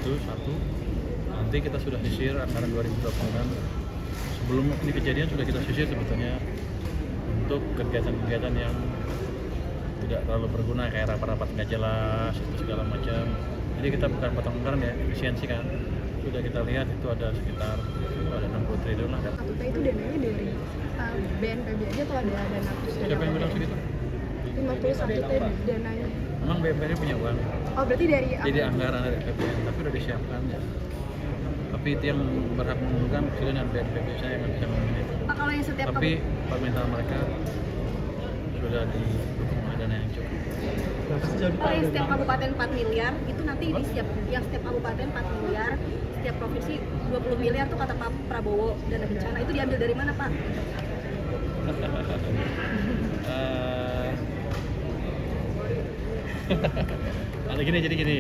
Itu satu. Nanti kita sudah sisir anggaran 2026. Sebelum ini kejadian sudah kita sisir sebetulnya untuk kegiatan-kegiatan yang tidak terlalu berguna kayak rapat-rapat nggak jelas itu segala macam. Jadi kita bukan potong anggaran ya, efisiensi kan. Sudah kita lihat itu ada sekitar ada 60 triliun lah. Satu itu dananya dari BNPB aja atau ada dana khusus? Siapa yang bilang segitu? 51 T dananya. Memang BNPB punya uang. Oh berarti dari Jadi anggaran dari APBN, tapi udah disiapkan ya. Tapi itu yang berhak mengumumkan presiden dan BNPB, saya nggak bisa ngomongin itu. Pak, kalau yang setiap Tapi permintaan mereka sudah didukung oleh dana yang cukup. Kalau yang setiap kabupaten 4 miliar, itu nanti di setiap kabupaten 4 miliar, setiap provinsi 20 miliar tuh kata Pak Prabowo dana bencana, itu diambil dari mana Pak? Jadi gini.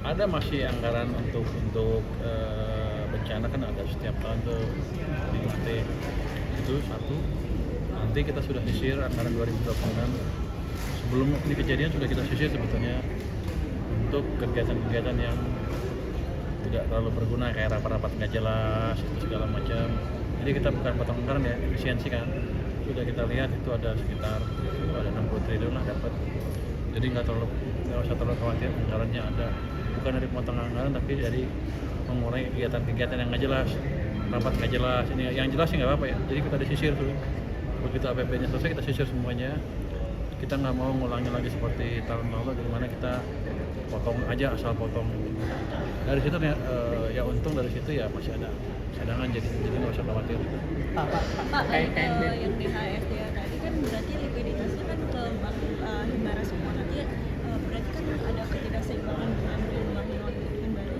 Ada masih anggaran untuk bencana kan ada setiap tahun tuh di UT. Itu satu. Nanti kita sudah sisir anggaran 2026. Sebelum ini kejadian sudah kita sisir sebetulnya untuk kegiatan-kegiatan yang tidak terlalu berguna kayak rapat-rapat nggak jelas itu segala macam. Jadi kita bukan potong anggaran ya, efisiensi kan. Sudah kita lihat itu ada sekitar ada 60 triliun lah dapat. Jadi nggak usah terlalu khawatir, anggarannya ada. Bukan dari potong anggaran tapi dari mengurangi kegiatan-kegiatan yang nggak jelas, rapat nggak jelas. Ini yang jelas sih nggak apa-apa ya. Jadi kita disisir tuh. Begitu APBN-nya selesai kita sisir semuanya. Kita nggak mau ngulangi lagi seperti tahun lalu di mana kita potong aja asal potong. Dari situ ya untung dari situ ya masih ada cadangan, jadi nggak usah khawatir. Pak, yang di HSDA tadi kan berarti likuiditasnya kan ke Himbara semua, nanti berarti kan ada ketidakseimbangan dengan jumlah Himbara.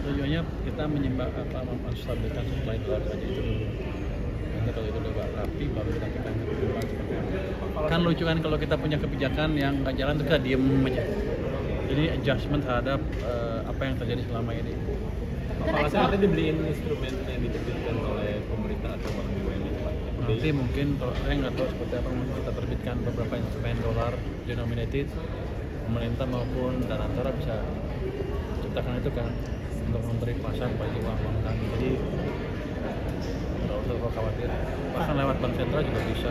Tujuannya kita menstabilkan supply dolar saja itu dulu. Nanti kalau itu udah rapi baru kita tekan kebutuhan seperti apa. Kan lucu kan kalau kita punya kebijakan yang nggak jalan terus kita diem aja. Jadi adjustment terhadap apa yang terjadi selama ini. Apakah nanti dibeliin instrumen yang diterbitkan oleh pemerintah atau bank BUMN Pak? Nanti mungkin saya nggak tahu seperti apa, mungkin kita terbitkan beberapa instrumen dolar denominated, pemerintah maupun Danantara bisa ciptakan itu kan untuk memberi pasar bagi uang kami. Jadi nggak usah terlalu khawatir. Bahkan lewat bank sentral juga bisa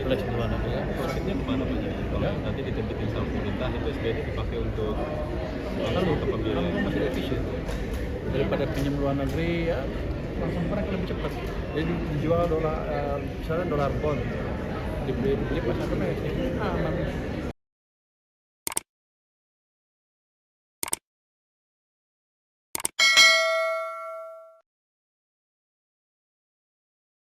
flex di luar negeri. Profitnya kemana Pak? Kalau nanti diterbitin sama pemerintah itu SBN dipakai untuk pembiayaan Masih efisien daripada pinjam luar negeri ya, langsung mereka lebih cepat. Jadi dijual dolar, misalnya dolar bond dibeli pas sampai aman.